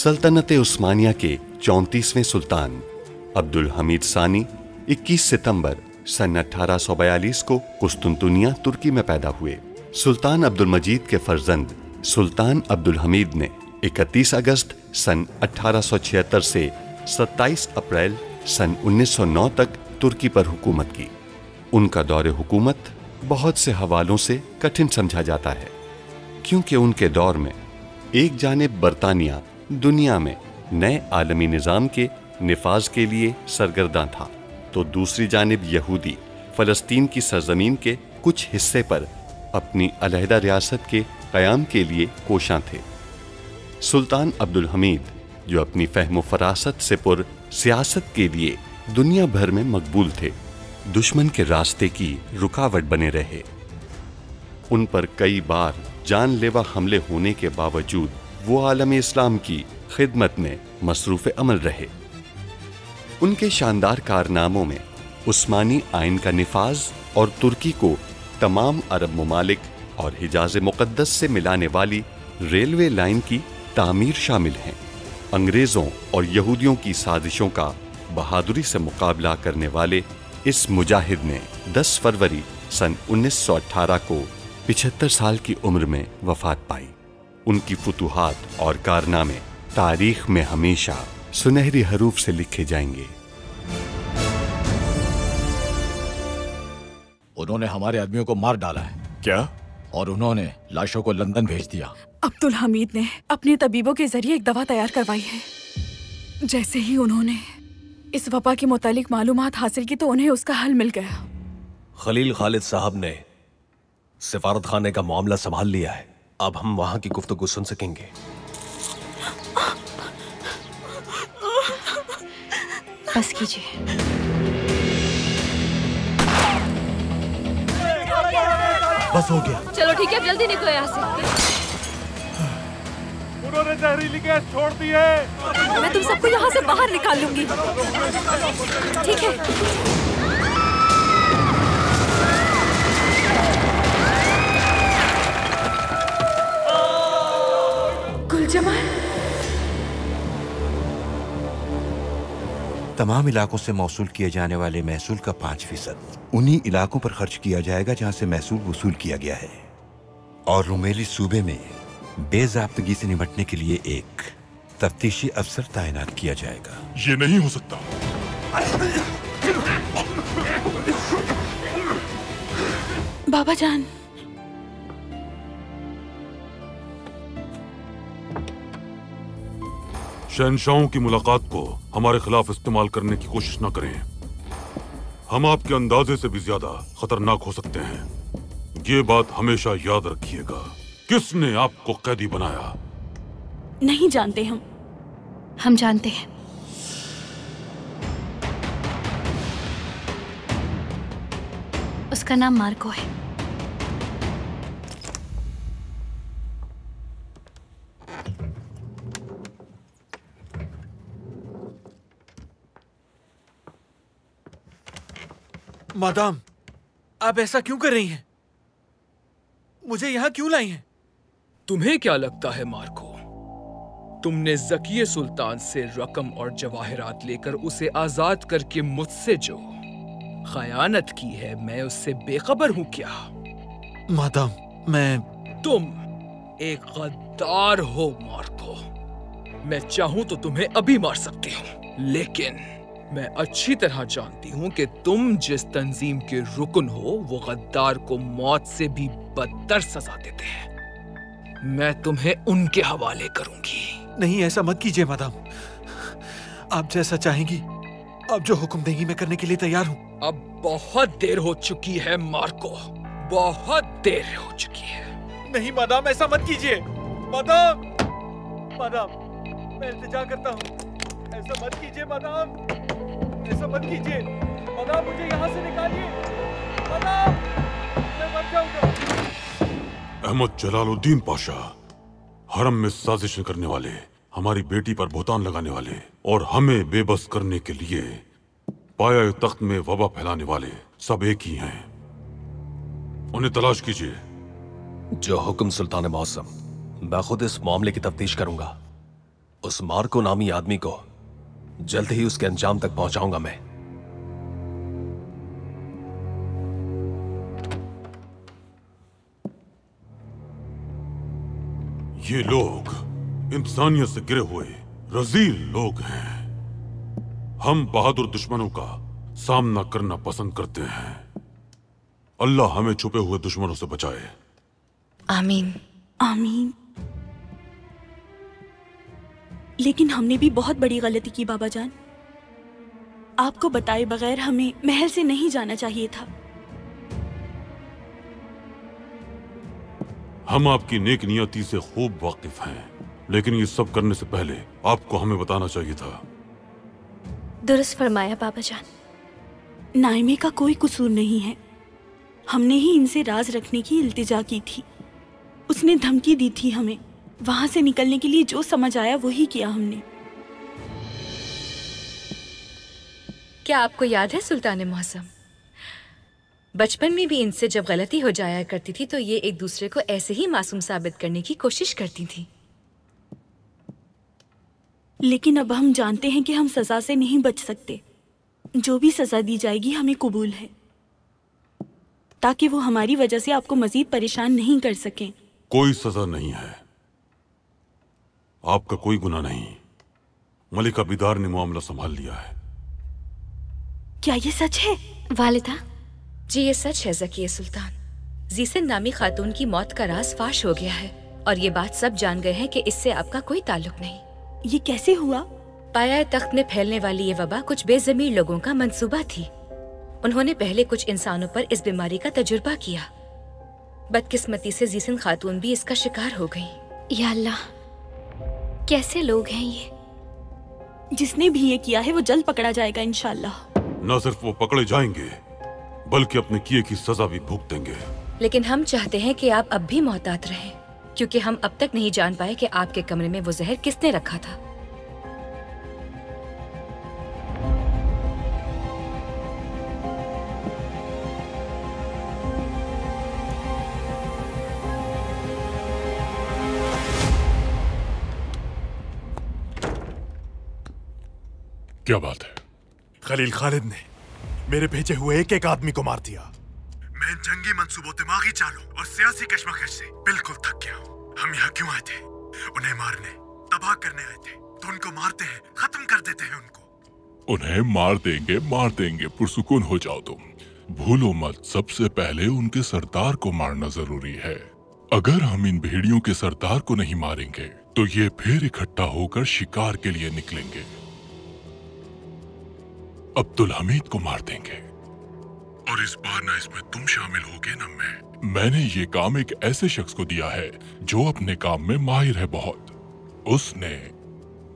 सल्तनत उस्मानिया के 34वें सुल्तान अब्दुल हमीद सानी 21 सितंबर सन 1842 को कुस्तुनतुनिया तुर्की में पैदा हुए। सुल्तान अब्दुल मजीद के फर्जंद सुल्तान अब्दुल हमीद ने 31 अगस्त सन 1876 से 27 अप्रैल सन 1909 तक तुर्की पर हुकूमत की। उनका दौरे हुकूमत बहुत से हवालों से कठिन समझा जाता है, क्योंकि उनके दौर में एक जानिब बरतानिया दुनिया में नए आलमी निज़ाम के निफाज के लिए सरगर्दा था, तो दूसरी जानिब यहूदी फ़लस्तीन की सरजमीन के कुछ हिस्से पर अपनी अलहदा रियासत के क़याम के लिए कोशां थे। सुल्तान अब्दुल हमीद, जो अपनी फ़हम फ़रासत से पुर सियासत के लिए दुनिया भर में मकबूल थे, दुश्मन के रास्ते की रुकावट बने रहे। उन पर कई बार जानलेवा हमले होने के बावजूद वो आलम इस्लाम की खिदमत में मसरूफ़ अमल रहे। उनके शानदार कारनामों में उस्मानी आइन का निफाज और तुर्की को तमाम अरब ममालिक और हिजाज़ मुक़द्दस से मिलाने वाली रेलवे लाइन की तामीर शामिल हैं। अंग्रेज़ों और यहूदियों की साजिशों का बहादुरी से मुकाबला करने वाले इस मुजाहिद ने 10 फरवरी सन 1918 को 75 साल की उम्र में वफ़ात पाई। उनकी फुतूहात और कारनामे तारीख में हमेशा सुनहरी हरूफ से लिखे जाएंगे। उन्होंने हमारे आदमियों को मार डाला है। क्या? और उन्होंने लाशों को लंदन भेज दिया। अब्दुल हमीद ने अपने तबीबों के जरिए एक दवा तैयार करवाई है। जैसे ही उन्होंने इस वबा के मुतालिक मालूमात हासिल की तो उन्हें उसका हल मिल गया। खलील खालिद साहब ने सिफारत खाने का मामला संभाल लिया है। अब हम वहां की गुफ्तगू सुन सकेंगे। बस कीजिए। बस हो गया। चलो ठीक है, जल्दी निकलो यहाँ से। उन्होंने जहरीली गैस छोड़ दी है। मैं तुम सबको यहाँ से बाहर निकाल लूंगी। ठीक है। गुलजमान। तमाम इलाकों से मौसूल किए जाने वाले महसूल का 5% उन्हीं इलाकों पर खर्च किया जाएगा जहां से महसूल वसूल किया गया है, और रुमेली सूबे में बेज़ाब्तगी से निपटने के लिए एक तफ्तीशी अफसर तैनात किया जाएगा। ये नहीं हो सकता। बाबा जान, शहंशाहों की मुलाकात को हमारे खिलाफ इस्तेमाल करने की कोशिश न करें। हम आपके अंदाजे से भी ज्यादा खतरनाक हो सकते हैं। ये बात हमेशा याद रखिएगा। किसने आपको कैदी बनाया? नहीं जानते हम जानते हैं। उसका नाम मार्को है। मादाम, आप ऐसा क्यों कर रही हैं? मुझे यहाँ क्यों लाई हैं? तुम्हें क्या लगता है मार्को, तुमने ज़किये सुल्तान से रकम और जवाहरात लेकर उसे आजाद करके मुझसे जो खयानत की है, मैं उससे बेखबर हूं क्या? मादाम, तुम एक गद्दार हो मार्को। मैं चाहूं तो तुम्हें अभी मार सकती हूं, लेकिन मैं अच्छी तरह जानती हूं कि तुम जिस तंजीम के रुकन हो वो गद्दार को मौत से भी बदतर सजा देते हैं। मैं तुम्हें उनके हवाले करूंगी। नहीं, ऐसा मत कीजिए मादाम। आप जैसा चाहेंगी, आप जो हुक्म देंगी मैं करने के लिए तैयार हूँ। अब बहुत देर हो चुकी है मार्को, बहुत देर हो चुकी है। नहीं मादाम, ऐसा मत कीजिए। मादाम, मैं इल्तिजा करता हूँ, ऐसा मत कीजिए मादाम, ऐसा मत कीजिए। मादाम, मुझे यहाँ से निकालिए। मादाम, मैं मर जाऊंगा। अहमद जलालुद्दीन पाशा, हरम में साजिशें करने वाले, हमारी बेटी पर भुतान लगाने वाले और हमें बेबस करने के लिए पाया तख्त में वबा फैलाने वाले सब एक ही हैं। उन्हें तलाश कीजिए। जो हुक्म सुल्तान मौसम, मैं खुद इस मामले की तफ्तीश करूंगा। उस मार्को नामी आदमी को जल्द ही उसके अंजाम तक पहुंचाऊंगा मैं। ये लोग इंसानियत से गिरे हुए रजील लोग हैं। हम बहादुर दुश्मनों का सामना करना पसंद करते हैं। अल्लाह हमें छुपे हुए दुश्मनों से बचाए। आमीन। आमीन। लेकिन हमने भी बहुत बड़ी गलती की बाबा जान। आपको बताए बगैर हमें महल से नहीं जाना चाहिए था। हम आपकी नेक नियति से खूब वाकिफ हैं, लेकिन ये सब करने से पहले आपको हमें बताना चाहिए था। दुरुस्त फरमाया बाबा जान। नाइमे का कोई कसूर नहीं है। हमने ही इनसे राज रखने की इल्तिजा की थी। उसने धमकी दी थी हमें। वहां से निकलने के लिए जो समझ आया वही किया हमने। क्या आपको याद है सुल्तान मौसम, बचपन में भी इनसे जब गलती हो जाया करती थी तो ये एक दूसरे को ऐसे ही मासूम साबित करने की कोशिश करती थी। लेकिन अब हम जानते हैं कि हम सजा से नहीं बच सकते। जो भी सजा दी जाएगी हमें कबूल है, ताकि वो हमारी वजह से आपको मजीद परेशान नहीं कर सकें। कोई सजा नहीं है, आपका कोई गुनाह नहीं। मलिका बिदार ने मामला संभाल लिया है। क्या ये सच है वालिदा? जी ये सच है ज़किया सुल्तान। जीसन नामी खातून की मौत का राज फाश हो गया है और ये बात सब जान गए हैं कि इससे आपका कोई ताल्लुक नहीं। ये कैसे हुआ? पाया तख्त में फैलने वाली ये वबा कुछ बेज़मीर लोगों का मंसूबा थी। उन्होंने पहले कुछ इंसानों पर इस बीमारी का तजुर्बा किया। बदकिस्मती से जीसन खातून भी इसका शिकार हो गई। या अल्लाह, कैसे लोग हैं ये? जिसने भी ये किया है वो जल्द पकड़ा जाएगा इंशाअल्लाह। न सिर्फ वो पकड़े जाएंगे बल्कि अपने किए की सजा भी भुगतेंगे। लेकिन हम चाहते हैं कि आप अब भी मोहतात रहें, क्योंकि हम अब तक नहीं जान पाए कि आपके कमरे में वो जहर किसने रखा था। क्या बात है? खलील खालिद ने मेरे भेजे हुए एक एक आदमी को मार दिया। मैं जंगी मंसूबों, दिमागी चालों और सियासी कश्मकश से बिल्कुल थक गया हूँ। हम यहाँ क्यों आए थे? उन्हें मारने, तबाह करने आए थे। तो उनको मारते हैं, खत्म कर देते हैं उनको। उन्हें मार देंगे, पुरसुकून हो जाओ तुम। भूलो मत, सबसे पहले उनके सरदार को मारना जरूरी है। अगर हम इन भेड़ियों के सरदार को नहीं मारेंगे तो ये फिर इकट्ठा होकर शिकार के लिए निकलेंगे। अब्दुल हमीद को मार देंगे, और इस बार ना इसमें तुम शामिल होगे ना मैं। मैंने ये काम एक ऐसे शख्स को दिया है जो अपने काम में माहिर है बहुत। उसने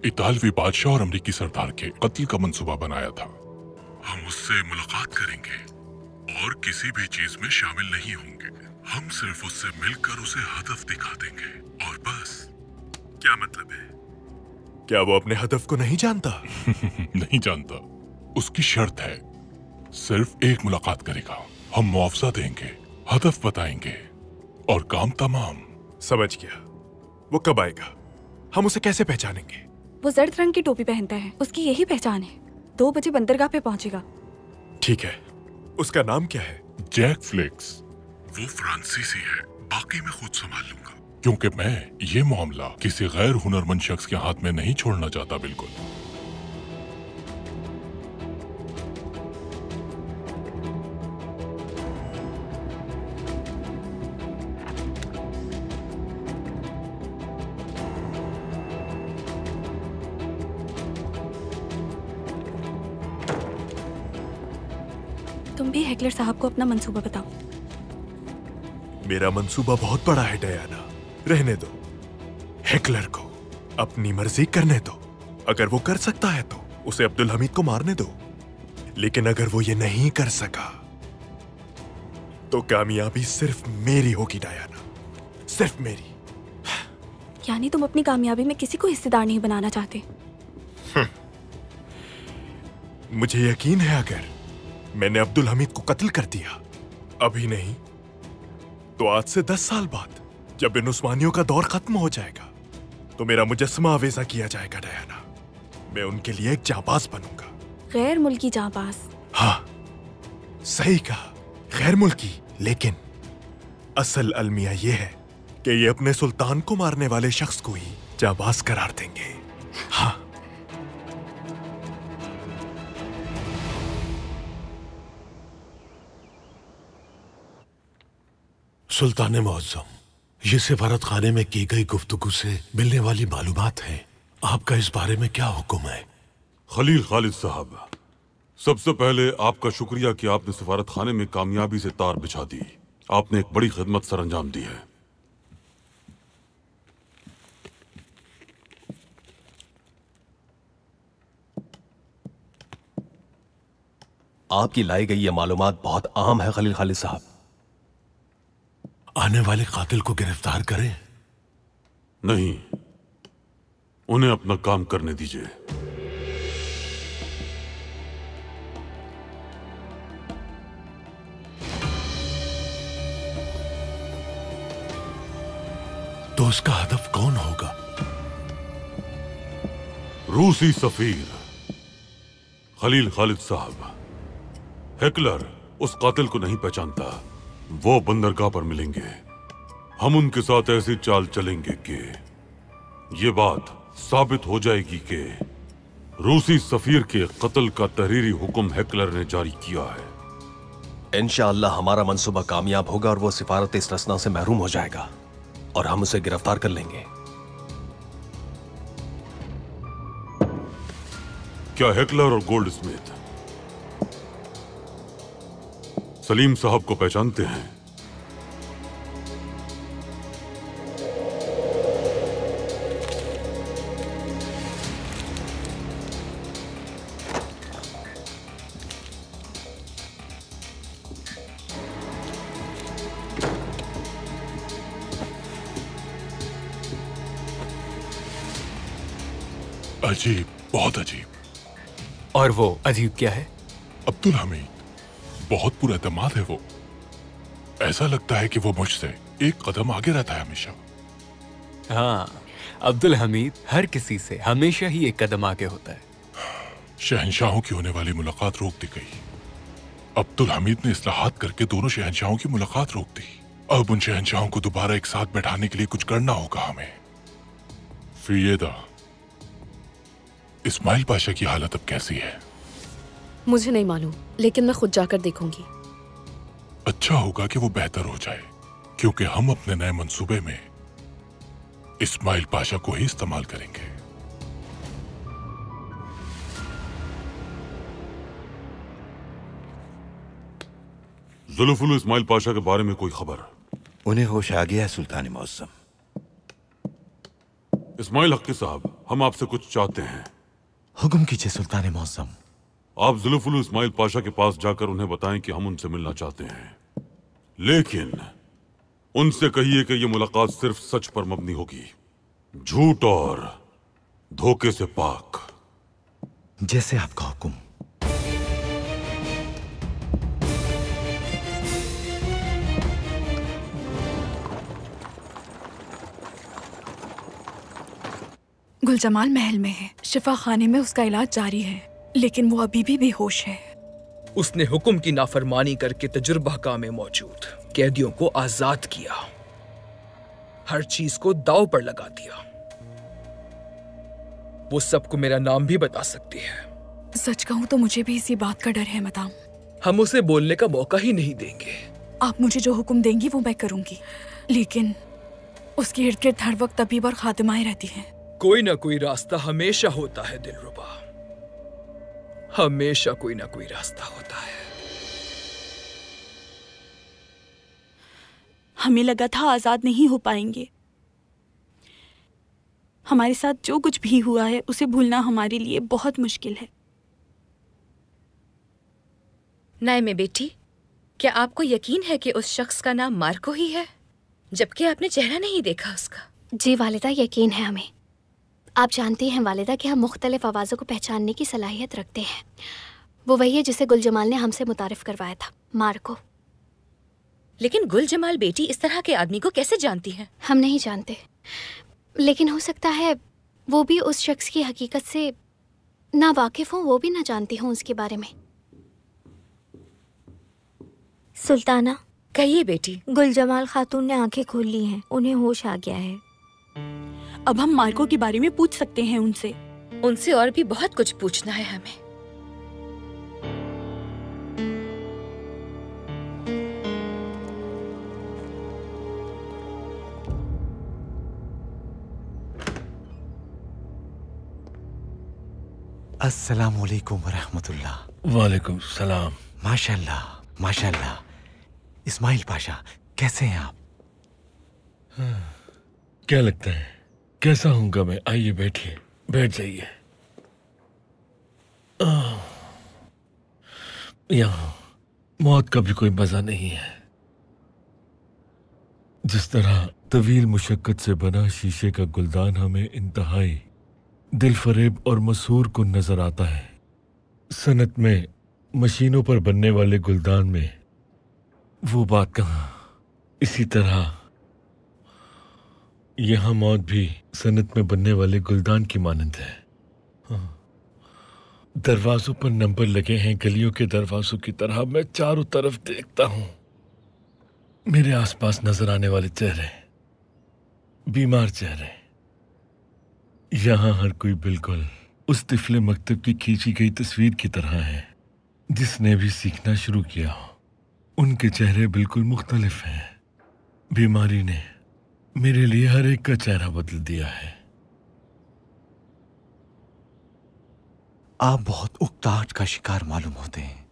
इतालवी बादशाह और अमरीकी सरदार के कत्ल का मंसूबा बनाया था। हम उससे मुलाकात करेंगे और किसी भी चीज में शामिल नहीं होंगे। हम सिर्फ उससे मिलकर उसे हदफ दिखा देंगे और बस। क्या मतलब है? क्या वो अपने हदफ को नहीं जानता? नहीं जानता। उसकी शर्त है, सिर्फ एक मुलाकात करेगा, हम मुआवजा देंगे, हदफ बताएंगे और काम तमाम। समझ गया। वो कब आएगा? हम उसे कैसे पहचानेंगे? वो जर्द रंग की टोपी पहनता है, उसकी यही पहचान है। 2 बजे बंदरगाह पे पहुंचेगा। ठीक है। उसका नाम क्या है? Jack Flix. वो फ्रांसीसी है, बाकी मैं खुद संभाल लूंगा, क्योंकि मैं ये मामला किसी गैर हुनरमंद शख्स के हाथ में नहीं छोड़ना चाहता। बिल्कुल। तुम भी हेकलर साहब को अपना मंसूबा बताओ। मेरा मंसूबा बहुत बड़ा है डयाना, रहने दो। हेकलर को अपनी मर्जी करने दो। अगर वो कर सकता है तो उसे अब्दुल हमीद को मारने दो। लेकिन अगर वो ये नहीं कर सका तो कामयाबी सिर्फ मेरी होगी डयाना, सिर्फ मेरी। यानी तुम अपनी कामयाबी में किसी को हिस्सेदार नहीं बनाना चाहते? मुझे यकीन है अगर मैंने अब्दुल हमीद को कत्ल कर दिया, अभी नहीं तो आज से 10 साल बाद, जब इन उस्मानियों का दौर खत्म हो जाएगा, तो मेरा मुजस्समा अवेजा किया जाएगा डयाना। मैं उनके लिए एक जाबाज बनूंगा। गैर मुल्की जाबाज? हाँ, सही कहा, गैर मुल्की। लेकिन असल अलमिया ये है कि ये अपने सुल्तान को मारने वाले शख्स को ही जाबाज करार देंगे। हाँ। सुल्तान मुअज्जम, ये सिफारत खाने में की गई गुफ्तगू से मिलने वाली मालूमात है। आपका इस बारे में क्या हुक्म है? खलील खालिद साहब, सबसे पहले आपका शुक्रिया कि आपने सिफारत खाने में कामयाबी से तार बिछा दी। आपने एक बड़ी खिदमत सर अंजाम दी है। आपकी लाई गई ये मालूमात बहुत अहम है खलील खालिद साहब। आने वाले कातिल को गिरफ्तार करें? नहीं, उन्हें अपना काम करने दीजिए। तो उसका हदफ कौन होगा? रूसी सफीर खलील खालिद साहब। हेकलर उस कातिल को नहीं पहचानता। वो बंदरगाह पर मिलेंगे। हम उनके साथ ऐसी चाल चलेंगे कि ये बात साबित हो जाएगी कि रूसी सफीर के कत्ल का तहरीरी हुक्म हेकलर ने जारी किया है। इंशाअल्लाह हमारा मंसूबा कामयाब होगा और वो सिफारत इस्तस्ना से महरूम हो जाएगा और हम उसे गिरफ्तार कर लेंगे। क्या हेकलर और गोल्ड स्मिथ सलीम साहब को पहचानते हैं? अजीब, बहुत अजीब। और वो अजीब क्या है? अब्दुल हमीद बहुत पुरएतमाद है। वो ऐसा लगता है कि वो मुझसे एक कदम आगे रहता है हमेशा। हाँ, अब्दुल हमीद हर किसी से हमेशा ही एक कदम आगे होता है। शहंशाहों की होने वाली मुलाकात रोक दी गई। अब्दुल हमीद ने इस्लाहात करके दोनों शहंशाहों की मुलाकात रोक दी। अब उन शहंशाहों को दोबारा एक साथ बैठाने के लिए कुछ करना होगा हमें। फियेदा, इस्माइल पाशा की हालत अब कैसी है? मुझे नहीं मालूम, लेकिन मैं खुद जाकर देखूंगी। अच्छा होगा कि वो बेहतर हो जाए, क्योंकि हम अपने नए मंसूबे में इस्माइल पाशा को ही इस्तेमाल करेंगे। जुल्फुल इस्माइल पाशा के बारे में कोई खबर? उन्हें होश आ गया है सुल्तान मुअज्जम। इस्माइल हक्की साहब, हम आपसे कुछ चाहते हैं। हुक्म कीजिए सुल्तान मुअज्जम। आप जुल्फुल इस्माइल पाशा के पास जाकर उन्हें बताएं कि हम उनसे मिलना चाहते हैं, लेकिन उनसे कहिए कि यह मुलाकात सिर्फ सच पर मबनी होगी, झूठ और धोखे से पाक। जैसे आपका हुक्म। गुलजमाल महल में है। शिफा खाने में उसका इलाज जारी है, लेकिन वो अभी भी बेहोश है। उसने हुक्म की नाफरमानी करके तजुर्बाकार में मौजूद कैदियों को आजाद किया, हर चीज को दांव पर लगा दिया। वो सबको मेरा नाम भी बता सकती है। सच कहूं तो मुझे भी इसी बात का डर है मदाम। हम उसे बोलने का मौका ही नहीं देंगे। आप मुझे जो हुक्म देंगी वो मैं करूंगी, लेकिन उसके इर्द गिर्द हर वक्त तबीब और खातिमाएं रहती हैं। कोई ना कोई रास्ता हमेशा होता है दिलरुबा, हमेशा कोई ना कोई रास्ता होता है। हमें लगा था आजाद नहीं हो पाएंगे। हमारे साथ जो कुछ भी हुआ है उसे भूलना हमारे लिए बहुत मुश्किल है। नाइमे बेटी, क्या आपको यकीन है कि उस शख्स का नाम मार्को ही है, जबकि आपने चेहरा नहीं देखा उसका? जी वालिदा, यकीन है हमें। आप जानती हैं वालिदा कि हम मुख्तलिफ आवाज़ों को पहचानने की सलाहियत रखते हैं। वो वही है जिसे गुल जमाल ने हमसे मुतारिफ करवाया था, मार्को। लेकिन गुल जमाल बेटी इस तरह के आदमी को कैसे जानती है? हम नहीं जानते। लेकिन हो सकता है वो भी उस शख्स की हकीकत से ना वाकिफ हूँ, वो भी ना जानती हूँ उसके बारे में। सुल्ताना, कहिए बेटी। गुलजमाल खातून ने आंखें खोल ली हैं, उन्हें होश आ गया है। अब हम मार्को के बारे में पूछ सकते हैं उनसे। उनसे और भी बहुत कुछ पूछना है हमें। अस्सलामु अलैकुम वरहमतुल्लाह। वालेकुम सलाम। माशाल्लाह माशाल्लाह। इस्माइल पाशा, कैसे हैं आप? क्या लगता है कैसा हूँगा मैं? आइए बैठिए, बैठ जाइए। यहाँ मौत का भी कोई मजा नहीं है। जिस तरह तवील मुशक्कत से बना शीशे का गुलदान हमें इंतहाई दिल फरेब और मसूर कुन नजर आता है, सनत में मशीनों पर बनने वाले गुलदान में वो बात कहाँ। इसी तरह यहाँ मौत भी सनत में बनने वाले गुलदान की मानंद है। दरवाजों पर नंबर लगे हैं गलियों के दरवाजों की तरह। मैं चारों तरफ देखता हूँ, मेरे आसपास नजर आने वाले चेहरे, बीमार चेहरे। यहाँ हर कोई बिल्कुल उस तिफले मकतब की खींची गई तस्वीर की तरह है जिसने भी सीखना शुरू किया हो। उनके चेहरे बिल्कुल मुख्तलिफ हैं। बीमारी ने मेरे लिए हर एक का चेहरा बदल दिया है। आप बहुत उकताहट का शिकार मालूम होते हैं।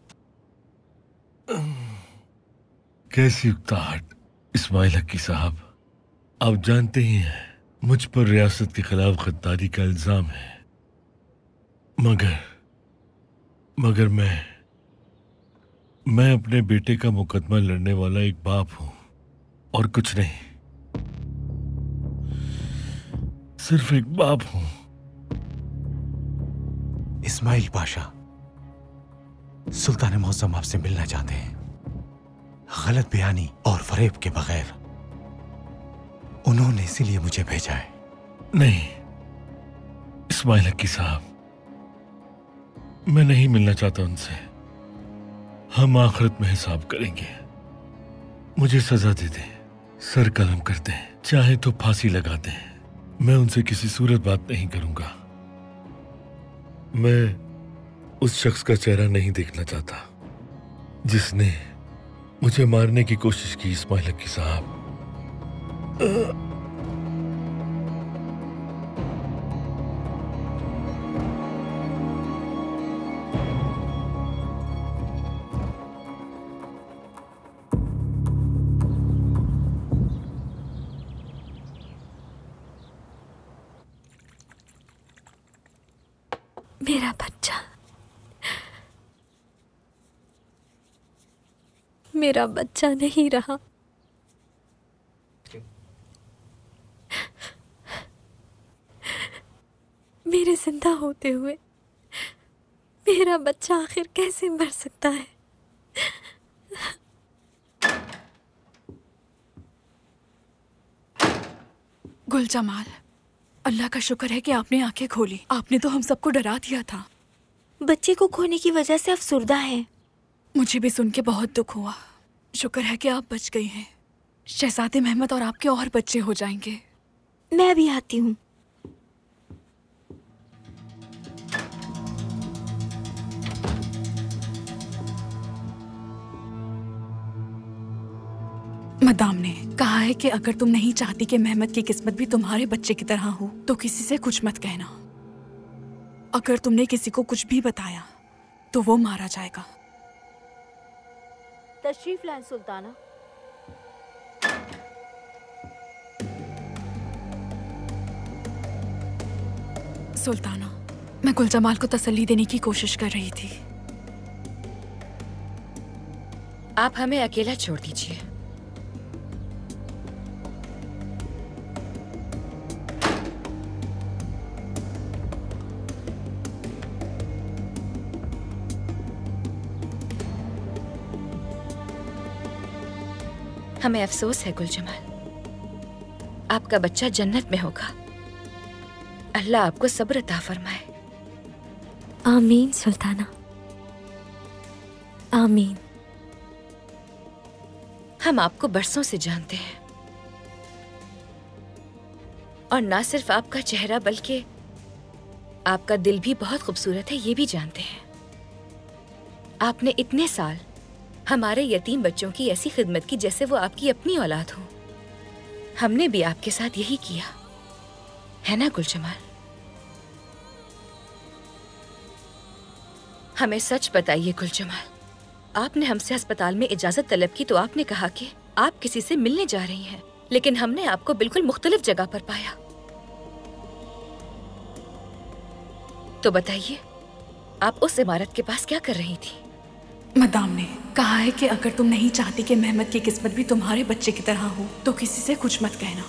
कैसी उकताहट इस्माइल हकी साहब? आप जानते ही हैं मुझ पर रियासत के खिलाफ गद्दारी का इल्जाम है। मगर मैं अपने बेटे का मुकदमा लड़ने वाला एक बाप हूं और कुछ नहीं, सिर्फ एक बाप हूं। इस्माइल पाशा, सुल्तान मौसम आपसे मिलना चाहते हैं, गलत बयानी और फरेब के बगैर। उन्होंने इसीलिए मुझे भेजा है। नहीं इस्माइल हकी साहब, मैं नहीं मिलना चाहता उनसे। हम आखिरत में हिसाब करेंगे। मुझे सजा दे दें, सर कलम कर दें, चाहे तो फांसी लगा दें, मैं उनसे किसी सूरत बात नहीं करूंगा। मैं उस शख्स का चेहरा नहीं देखना चाहता जिसने मुझे मारने की कोशिश की। इस्माइल हकी साहब, मेरा बच्चा, मेरा बच्चा नहीं रहा। मेरे जिंदा होते हुए मेरा बच्चा आखिर कैसे मर सकता है? गुलजमाल, अल्लाह का शुक्र है कि आपने आंखें खोली। आपने तो हम सबको डरा दिया था। बच्चे को खोने की वजह से अफसुर्दा है। मुझे भी सुन के बहुत दुख हुआ। शुक्र है कि आप बच गई हैं। शहजादे महमद और आपके और बच्चे हो जाएंगे। मैं भी आती हूँ। मदाम ने कहा है कि अगर तुम नहीं चाहती कि महमद की किस्मत भी तुम्हारे बच्चे की तरह हो तो किसी से कुछ मत कहना। अगर तुमने किसी को कुछ भी बताया तो वो मारा जाएगा। तशरीफ लाएं सुल्ताना। सुल्ताना, मैं गुलजमाल को तसल्ली देने की कोशिश कर रही थी। आप हमें अकेला छोड़ दीजिए। हमें अफसोस है गुलजमाल, आपका बच्चा जन्नत में होगा अल्लाह आपको सब्र अता फरमाए। आमीन सुल्ताना, आमीन। हम आपको बरसों से जानते हैं और ना सिर्फ आपका चेहरा बल्कि आपका दिल भी बहुत खूबसूरत है, ये भी जानते हैं। आपने इतने साल हमारे यतीम बच्चों की ऐसी खिदमत की जैसे वो आपकी अपनी औलाद हो। हमने भी आपके साथ यही किया है ना गुलजमाल? हमें सच बताइए गुलजमाल, आपने हमसे अस्पताल में इजाजत तलब की तो आपने कहा कि आप किसी से मिलने जा रही हैं, लेकिन हमने आपको बिल्कुल मुख्तलिफ जगह पर पाया। तो बताइए, आप उस इमारत के पास क्या कर रही थी? मदाम ने कहा है कि अगर तुम नहीं चाहती कि मेहमत की किस्मत भी तुम्हारे बच्चे की तरह हो तो किसी से कुछ मत कहना।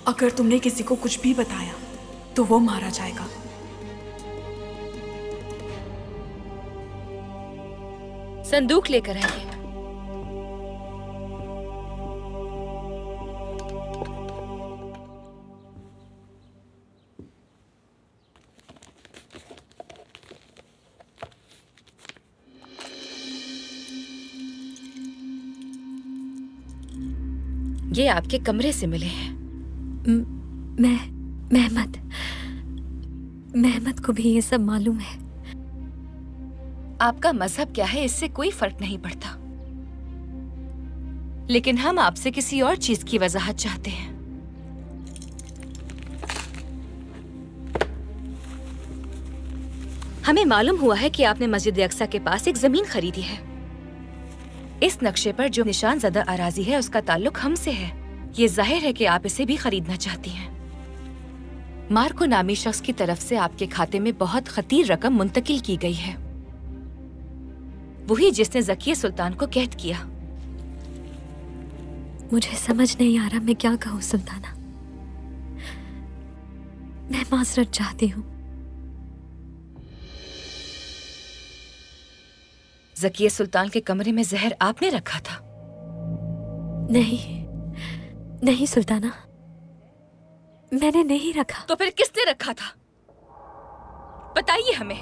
अगर तुमने किसी को कुछ भी बताया तो वो मारा जाएगा। संदूक लेकर आइए। ये आपके कमरे से मिले हैं। मेहमत को भी ये सब मालूम है। आपका मजहब क्या है इससे कोई फर्क नहीं पड़ता, लेकिन हम आपसे किसी और चीज की वजाहत चाहते हैं। हमें मालूम हुआ है कि आपने मस्जिद अक्सा के पास एक जमीन खरीदी है। इस नक्शे पर जो निशान ज़दा अराजी है उसका ताल्लुक हमसे है। ये जाहिर है कि आप इसे भी खरीदना चाहती हैं। मार्को नामी शख्स की तरफ से आपके खाते में बहुत खतीर रकम मुंतकिल की गई है, वही जिसने ज़किया सुल्तान को कैद किया। मुझे समझ नहीं आ रहा मैं क्या कहूँ सुल्ताना। मैं माजरत चाहती हूँ। ज़किया सुल्तान के कमरे में जहर आपने रखा था? नहीं सुल्ताना, मैंने नहीं रखा। तो फिर किसने रखा था? बताइए हमें,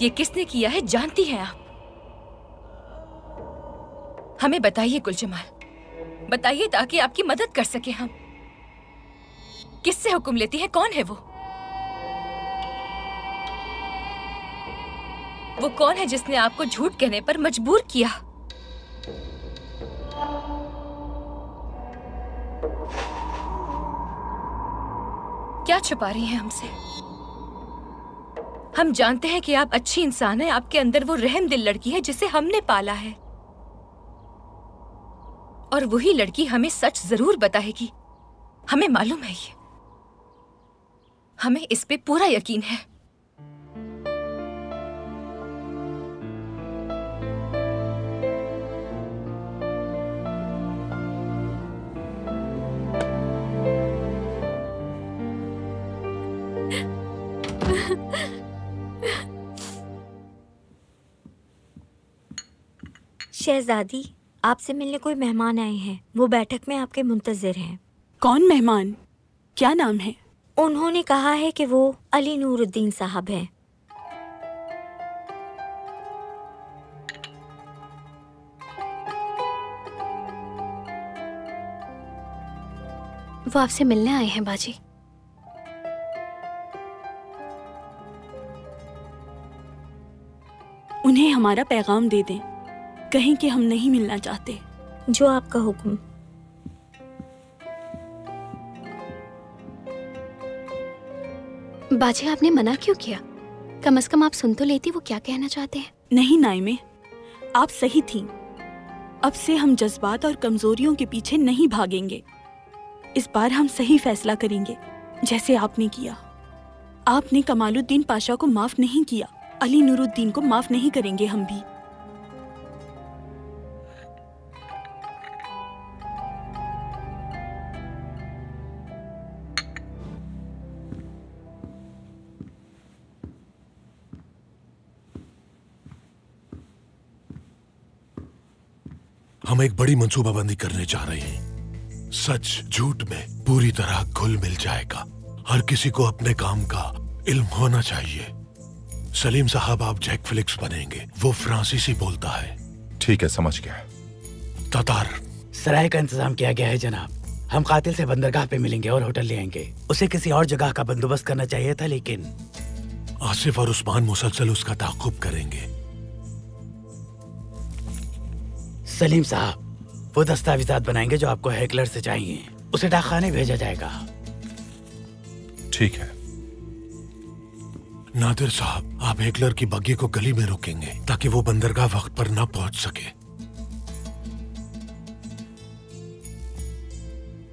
ये किसने किया है जानती हैं आप? हमें बताइए गुलजमाल, बताइए ताकि आपकी मदद कर सके हम। किससे हुक्म लेती है? कौन है वो? वो कौन है जिसने आपको झूठ कहने पर मजबूर किया? क्या छुपा रही हैं हमसे? हम जानते हैं कि आप अच्छी इंसान हैं। आपके अंदर वो रहम दिल लड़की है जिसे हमने पाला है, और वही लड़की हमें सच जरूर बताएगी। हमें मालूम है ये, हमें इस पे पूरा यकीन है। शहजादी, आपसे मिलने कोई मेहमान आए हैं। वो बैठक में आपके मुंतजिर हैं। कौन मेहमान? क्या नाम है? उन्होंने कहा है कि वो अली नूरुद्दीन साहब हैं। वो आपसे मिलने आए हैं बाजी। उन्हें हमारा पैगाम दे दें, कहें कि हम नहीं मिलना चाहते। जो आपका हुक्म। बाजी, आपने मना क्यों किया? कम से कम आप सुन तो लेती वो क्या कहना चाहते हैं। नहीं नाइमे, आप सही थीं। अब से हम जज्बात और कमजोरियों के पीछे नहीं भागेंगे। इस बार हम सही फैसला करेंगे, जैसे आपने किया। आपने कमालुद्दीन पाशा को माफ नहीं किया, अली नूरुद्दीन को माफ नहीं करेंगे हम भी। हम एक बड़ी मंसूबाबंदी करने जा रहे हैं। सच झूठ में पूरी तरह घुल मिल जाएगा। हर किसी को अपने काम का इल्म होना चाहिए। सलीम साहब, आप जैक फिलिक्स बनेंगे। वो फ्रांसीसी बोलता है। ठीक है, समझ गया। तातार सराय का इंतजाम किया गया है जनाब। हम कातिल से बंदरगाह पे मिलेंगे और होटल ले आएंगे। उसे किसी और जगह का बंदोबस्त करना चाहिए था, लेकिन आसिफ और उस्मान मुसलसल उसका ताक़ुब करेंगे। सलीम साहब, वो दस्तावेजात बनाएंगे जो आपको हैकलर से चाहिए। उसे डाकखाने भेजा जाएगा। ठीक है। नादिर साहब, आप हैकलर की बग्गी को गली में रोकेंगे ताकि वो बंदरगाह वक्त पर ना पहुंच सके।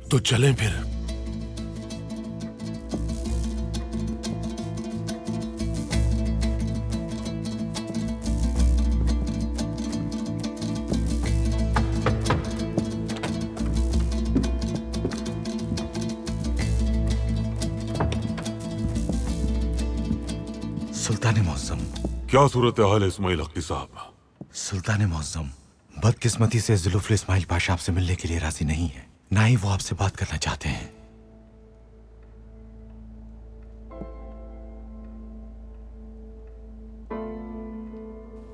तो चलें फिर। सुल्तान मुअज्जम। क्या सूरत हाल है इस्माइल हक़ी साहब? सुल्तान मुअज्जम, बदकिस्मती से जुल्फुल इस्माइल पाशा आपसे मिलने के लिए राजी नहीं है, ना ही वो आपसे बात करना चाहते हैं।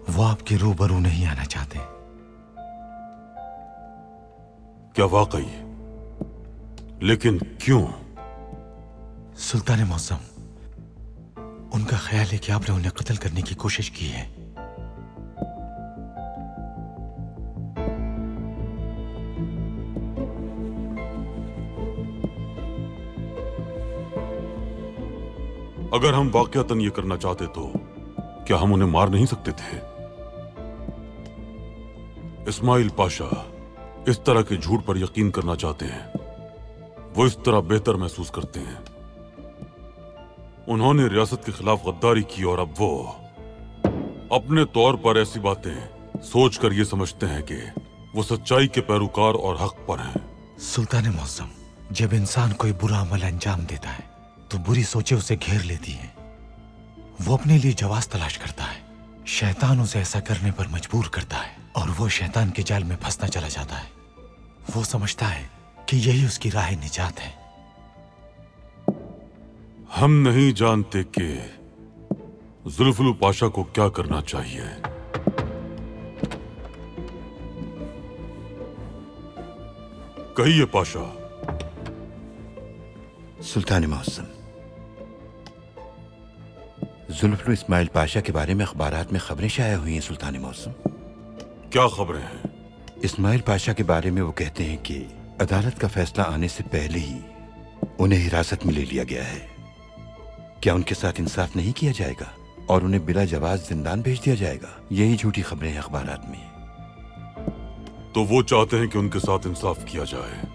वो आपके रूबरू नहीं आना चाहते। क्या वाकई? लेकिन क्यों? सुल्तान मुअज्जम, उनका ख्याल है कि आपने उन्हें कत्ल करने की कोशिश की है। अगर हम वाकयातन ये करना चाहते तो क्या हम उन्हें मार नहीं सकते थे? इस्माइल पाशा इस तरह के झूठ पर यकीन करना चाहते हैं। वो इस तरह बेहतर महसूस करते हैं। उन्होंने रियासत के खिलाफ गद्दारी की और अब वो अपने तौर पर ऐसी बातें सोचकर ये समझते हैं कि वो सच्चाई के पैरोकार और हक पर हैं। सुल्तान मुअज्जम, जब इंसान कोई बुरा अमल अंजाम देता है तो बुरी सोचें उसे घेर लेती हैं। वो अपने लिए जवाब तलाश करता है। शैतान उसे ऐसा करने पर मजबूर करता है और वो शैतान के जाल में फंसता चला जाता है। वो समझता है कि यही उसकी राह निजात है। हम नहीं जानते कि जुल्फुल पाशा को क्या करना चाहिए। कहिए पाशा। सुल्तान मुअज्जम, जुल्फुल इस्माइल पाशा के बारे में अखबारात में खबरें शाया हुई हैं। सुल्तान मुअज्जम, क्या खबरें हैं? इस्माइल पाशा के बारे में वो कहते हैं कि अदालत का फैसला आने से पहले ही उन्हें हिरासत में ले लिया गया है। क्या उनके साथ इंसाफ नहीं किया जाएगा और उन्हें बिला जवाब जिंदान भेज दिया जाएगा? यही झूठी खबरें हैं अखबारात में। तो वो चाहते हैं कि उनके साथ इंसाफ किया जाए।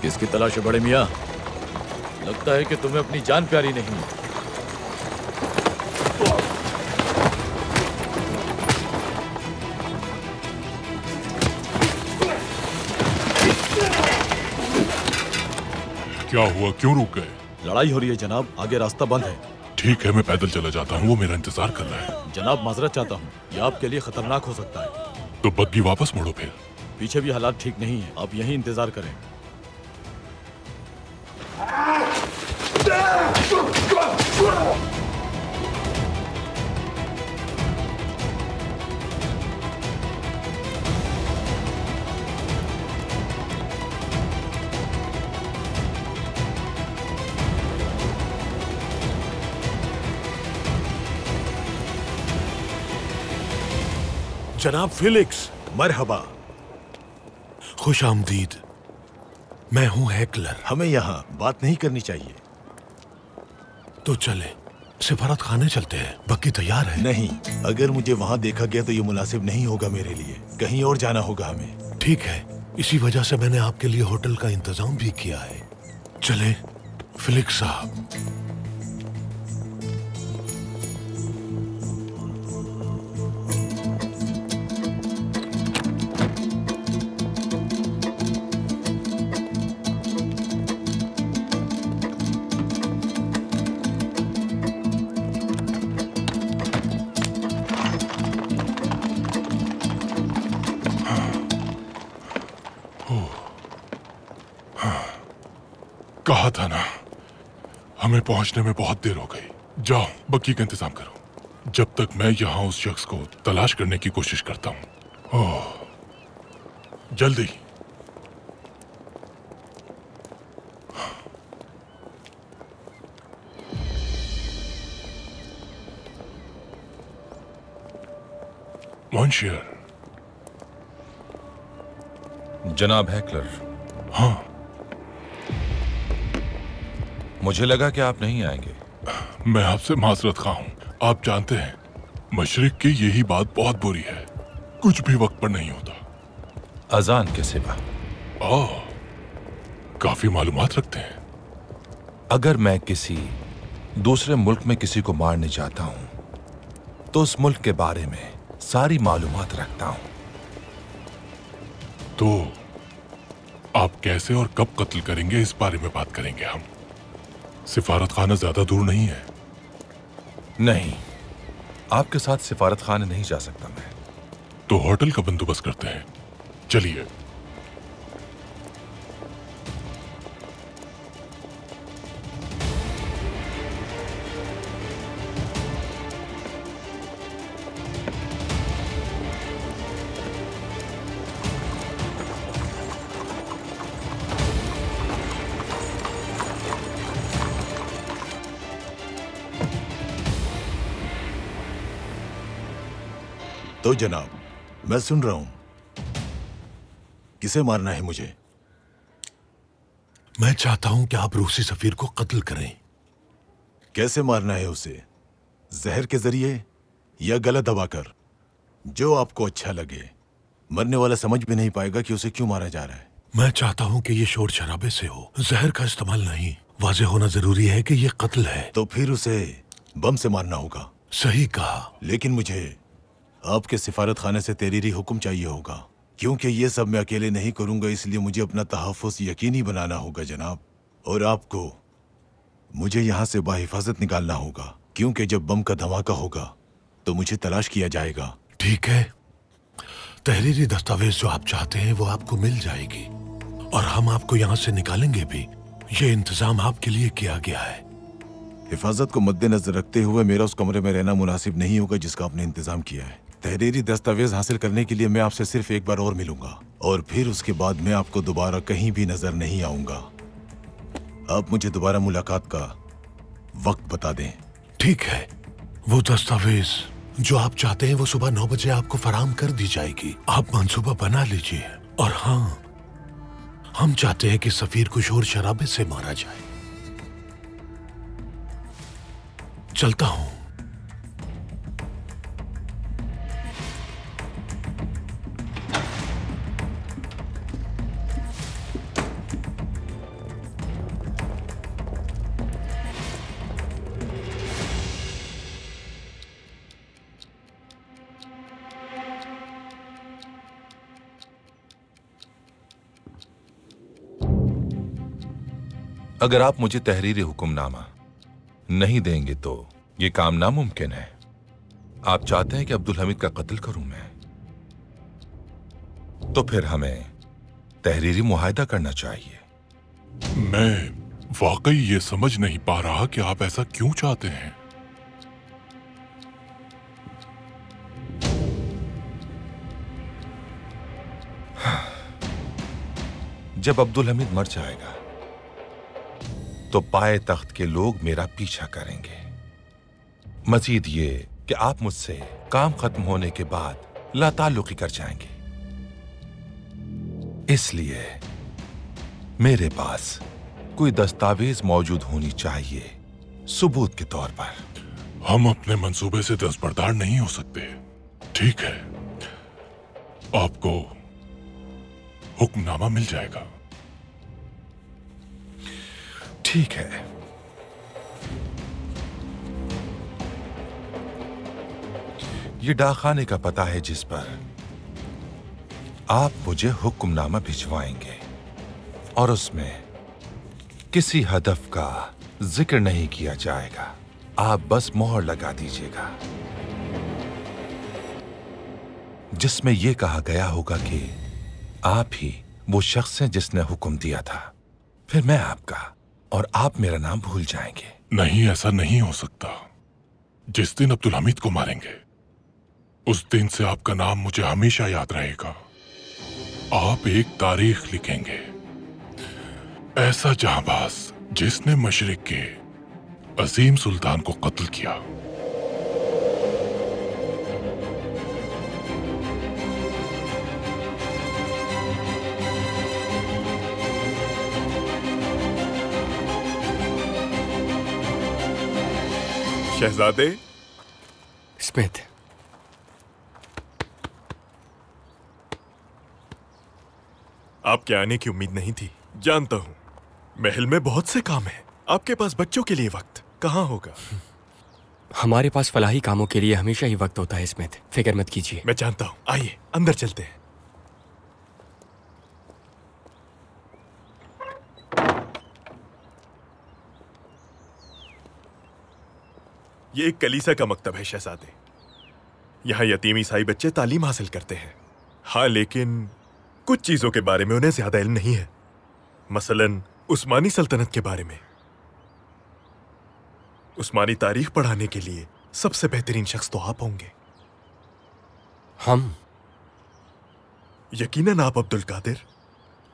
किसकी तलाश है बड़े मियां? लगता है कि तुम्हें अपनी जान प्यारी नहीं। क्या हुआ, क्यों रुक गए? लड़ाई हो रही है जनाब, आगे रास्ता बंद है। ठीक है, मैं पैदल चला जाता हूँ, वो मेरा इंतजार कर रहा है। जनाब माजरत चाहता हूँ, ये आपके लिए खतरनाक हो सकता है। तो बग्गी वापस मोड़ो फिर। पीछे भी हालात ठीक नहीं है, आप यहीं इंतजार करें। जनाब फिलिक्स, मरहबा। खुश आमदीद। मैं हूं हैकलर। हमें यहाँ बात नहीं करनी चाहिए। तो चले सिफारत खाने चलते हैं। बग्गी तैयार है? नहीं, अगर मुझे वहाँ देखा गया तो ये मुनासिब नहीं होगा मेरे लिए। कहीं और जाना होगा हमें। ठीक है, इसी वजह से मैंने आपके लिए होटल का इंतजाम भी किया है। चले फिलिक्स साहब। कहा था ना, हमें पहुंचने में बहुत देर हो गई। जाओ बग्गी का इंतजाम करो, जब तक मैं यहां उस शख्स को तलाश करने की कोशिश करता हूं। ओह, जल्दी। मॉन्शियर। जनाब हैकलर। हाँ। मुझे लगा कि आप नहीं आएंगे। मैं आपसे माजरत खा हूं। आप जानते हैं, मशरिक की यही बात बहुत बुरी है, कुछ भी वक्त पर नहीं होता। अजान के सिवा। ओह, काफी मालूमात रखते हैं। अगर मैं किसी दूसरे मुल्क में किसी को मारने जाता हूं, तो उस मुल्क के बारे में सारी मालूमात रखता हूं। तो आप कैसे और कब कत्ल करेंगे, इस बारे में बात करेंगे हम। सिफारत खाना ज्यादा दूर नहीं है। नहीं, आपके साथ सिफारत खाने नहीं जा सकता मैं। तो होटल का बंदोबस्त करते हैं, चलिए। तो जनाब, मैं सुन रहा हूं। किसे मारना है मुझे? मैं चाहता हूं कि आप रूसी सफीर को कत्ल करें। कैसे मारना है उसे? जहर के जरिए या गला दबाकर? जो आपको अच्छा लगे। मरने वाला समझ भी नहीं पाएगा कि उसे क्यों मारा जा रहा है। मैं चाहता हूं कि ये शोर शराबे से हो, जहर का इस्तेमाल नहीं। वाज़ेह होना जरूरी है कि ये कत्ल है। तो फिर उसे बम से मारना होगा। सही कहा। लेकिन मुझे आपके सिफारत खाने से तहरीरी हुक्म चाहिए होगा, क्योंकि ये सब मैं अकेले नहीं करूंगा। इसलिए मुझे अपना तहफ़्फ़ुज़ यकीनी बनाना होगा जनाब। और आपको मुझे यहाँ से बाहिफाजत निकालना होगा, क्योंकि जब बम का धमाका होगा तो मुझे तलाश किया जाएगा। ठीक है, तहरीरी दस्तावेज जो आप चाहते हैं वो आपको मिल जाएगी, और हम आपको यहाँ से निकालेंगे भी। ये इंतजाम आपके लिए किया गया है। हिफाजत को मद्देनजर रखते हुए मेरा उस कमरे में रहना मुनासिब नहीं होगा जिसका आपने इंतजाम किया है। तहरीरी दस्तावेज हासिल करने के लिए मैं आपसे सिर्फ एक बार और मिलूंगा, और फिर उसके बाद मैं आपको दोबारा कहीं भी नजर नहीं आऊंगा। आप मुझे दोबारा मुलाकात का वक्त बता दें। ठीक है, वो दस्तावेज जो आप चाहते हैं वो सुबह 9 बजे आपको फराहम कर दी जाएगी। आप मंसूबा बना लीजिए। और हाँ, हम चाहते हैं कि सफीर को शोर शराबे से मारा जाए। चलता हूं। अगर आप मुझे तहरीरी हुक्मनामा नहीं देंगे तो ये काम नामुमकिन है। आप चाहते हैं कि अब्दुल हमीद का कत्ल करूं मैं, तो फिर हमें तहरीरी मुआहिदा करना चाहिए। मैं वाकई ये समझ नहीं पा रहा कि आप ऐसा क्यों चाहते हैं। जब अब्दुल हमीद मर जाएगा तो पाए तख्त के लोग मेरा पीछा करेंगे। मजीद ये कि आप मुझसे काम खत्म होने के बाद लाताल्लुकी कर जाएंगे। इसलिए मेरे पास कोई दस्तावेज मौजूद होनी चाहिए सबूत के तौर पर। हम अपने मंसूबे से दस्तबरदार नहीं हो सकते। ठीक है, आपको हुक्मनामा मिल जाएगा। ठीक है। ये डाकखाने का पता है जिस पर आप मुझे हुक्मनामा भिजवाएंगे और उसमें किसी हदफ का जिक्र नहीं किया जाएगा। आप बस मोहर लगा दीजिएगा जिसमें यह कहा गया होगा कि आप ही वो शख्स हैं जिसने हुक्म दिया था। फिर मैं आपका और आप मेरा नाम भूल जाएंगे। नहीं, ऐसा नहीं हो सकता। जिस दिन अब्दुल हमीद को मारेंगे उस दिन से आपका नाम मुझे हमेशा याद रहेगा। आप एक तारीख लिखेंगे, ऐसा जहांबाज जिसने मशरिक के अजीम सुल्तान को कत्ल किया। शहजादे स्मिथ, आपके आने की उम्मीद नहीं थी, जानता हूं। महल में बहुत से काम हैं। आपके पास बच्चों के लिए वक्त कहाँ होगा? हमारे पास फलाही कामों के लिए हमेशा ही वक्त होता है स्मिथ, फिक्र मत कीजिए। मैं जानता हूं। आइए अंदर चलते हैं। ये एक कलीसा का मकतब है शहजादे। यहाँ यतीम ईसाई बच्चे तालीम हासिल करते हैं। हाँ, लेकिन कुछ चीजों के बारे में उन्हें ज्यादा इल्म नहीं है। मसलन उस्मानी सल्तनत के बारे में। उस्मानी तारीख पढ़ाने के लिए सबसे बेहतरीन शख्स तो आप होंगे। हम? यकीनन आप अब्दुल कादिर,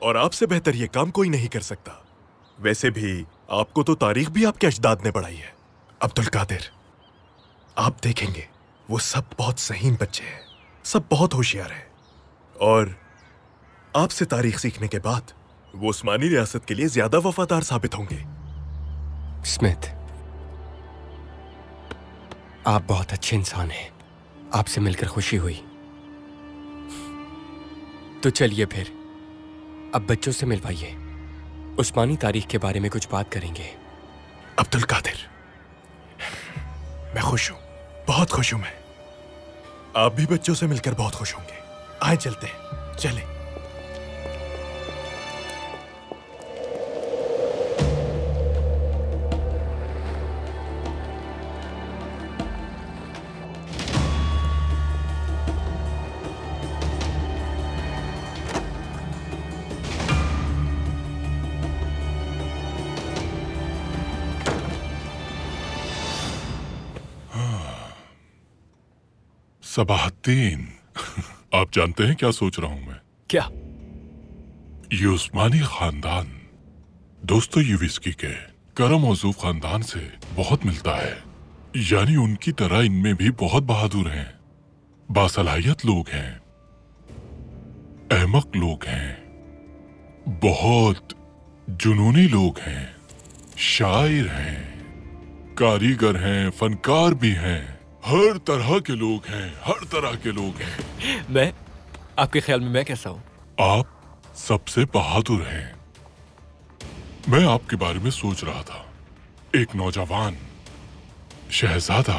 और आपसे बेहतर ये काम कोई नहीं कर सकता। वैसे भी आपको तो तारीख भी आपके अजदाद ने पढ़ाई है। अब्दुल कादिर, आप देखेंगे वो सब बहुत सहीन बच्चे हैं, सब बहुत होशियार हैं, और आपसे तारीख सीखने के बाद वो उस्मानी रियासत के लिए ज्यादा वफादार साबित होंगे। स्मिथ, आप बहुत अच्छे इंसान हैं। आपसे मिलकर खुशी हुई। तो चलिए फिर अब बच्चों से मिलवाइए। उस्मानी तारीख के बारे में कुछ बात करेंगे। अब्दुल कादिर, मैं खुश हूं, बहुत खुश हूं मैं। आप भी बच्चों से मिलकर बहुत खुश होंगे। आए चलते हैं, चलें। सबाहद्दीन, आप जानते हैं क्या सोच रहा हूं मैं? क्या? ये उस्मानी खानदान दोस्तोयेव्स्की के करम और ज़ूफ़ खानदान से बहुत मिलता है। यानी उनकी तरह इनमें भी बहुत बहादुर हैं, बासलाहियत लोग हैं, अहमक लोग हैं, बहुत जुनूनी लोग हैं, शायर हैं, कारीगर हैं, फनकार भी हैं, हर तरह के लोग हैं, हर तरह के लोग हैं। मैं आपके ख्याल में मैं कैसा हूं? आप सबसे बहादुर हैं। मैं आपके बारे में सोच रहा था, एक नौजवान शहजादा,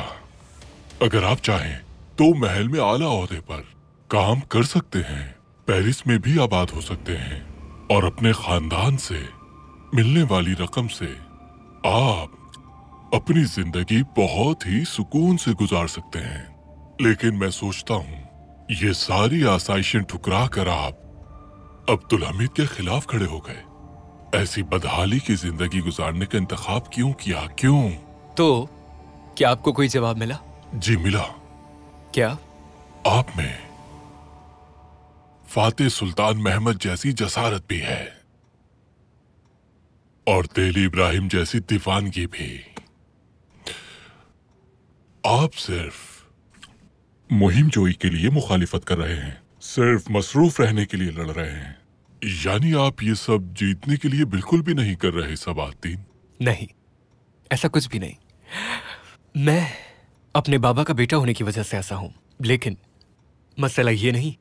अगर आप चाहें तो महल में आला ओहदे पर काम कर सकते हैं, पेरिस में भी आबाद हो सकते हैं, और अपने खानदान से मिलने वाली रकम से आप अपनी जिंदगी बहुत ही सुकून से गुजार सकते हैं। लेकिन मैं सोचता हूं ये सारी आसाइशें ठुकरा कर आप अब्दुल हमीद के खिलाफ खड़े हो गए। ऐसी बदहाली की जिंदगी गुजारने का इंतखाब क्यों किया? क्यों? तो क्या आपको कोई जवाब मिला? जी मिला। क्या? आप में फातेह सुल्तान महमद जैसी जसारत भी है, और तेली इब्राहिम जैसी दीवानगी भी। आप सिर्फ मुहिम जोई के लिए मुखालिफत कर रहे हैं, सिर्फ मसरूफ रहने के लिए लड़ रहे हैं। यानी आप ये सब जीतने के लिए बिल्कुल भी नहीं कर रहे सबाहद्दीन। नहीं, ऐसा कुछ भी नहीं। मैं अपने बाबा का बेटा होने की वजह से ऐसा हूं, लेकिन मसला ये नहीं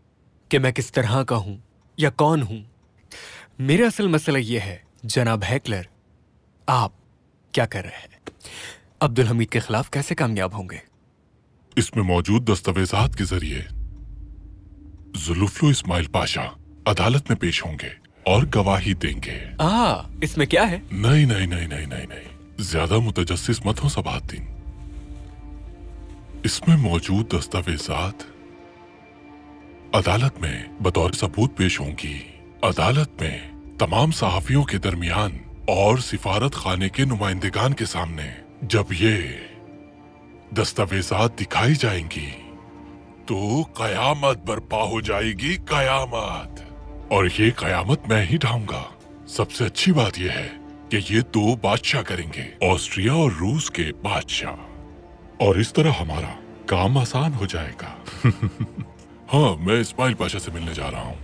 कि मैं किस तरह का हूं या कौन हूं। मेरा असल मसला ये है जनाब हेकलर, आप क्या कर रहे हैं? अब्दुल हमीद के खिलाफ कैसे कामयाब होंगे? इसमें मौजूद दस्तावेजात के जरिए जुल्फलो इस्माइल पाशा अदालत में पेश होंगे और गवाही देंगे। इसमें क्या है? नहीं नहीं नहीं नहीं नहीं नहीं, ज्यादा मुतजस्सिस मत हो सबाहद्दीन। इसमें मौजूद दस्तावेजात अदालत में बतौर सबूत पेश होंगी। अदालत में तमाम सहाफियों के दरमियान और सिफारत खाने के नुमाइंदेगान के सामने जब ये दस्तावेजात दिखाई जाएंगी तो कयामत बर्पा हो जाएगी, कयामत। और ये कयामत मैं ही ढाऊंगा। सबसे अच्छी बात यह है कि ये 2 बादशाह करेंगे, ऑस्ट्रिया और रूस के बादशाह, और इस तरह हमारा काम आसान हो जाएगा। हाँ, मैं इस्माइल पाशा से मिलने जा रहा हूँ।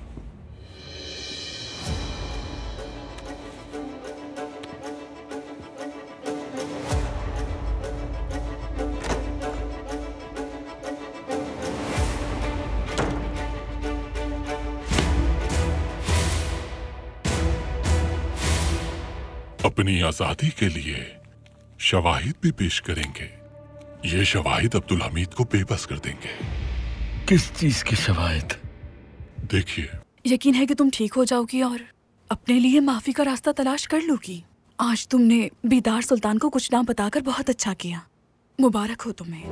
अपनी आजादी के लिए शवाहिद भी पेश करेंगे। ये शवाहिद अब्दुल हमीद को बेबस कर देंगे। किस चीज की शवाहिद? देखिए, यकीन है कि तुम ठीक हो जाओगी और अपने लिए माफी का रास्ता तलाश कर लोगी। आज तुमने बीदार सुल्तान को कुछ ना बताकर बहुत अच्छा किया। मुबारक हो तुम्हें।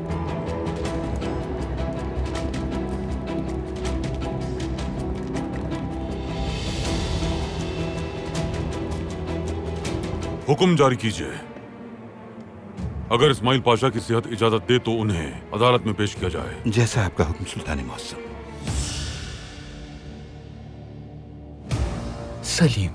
हुक्म जारी कीजिए। अगर इस्माइल पाशा की सेहत इजाजत दे तो उन्हें अदालत में पेश किया जाए। जैसा आपका हुक्म सुल्तान मौसम। सलीम,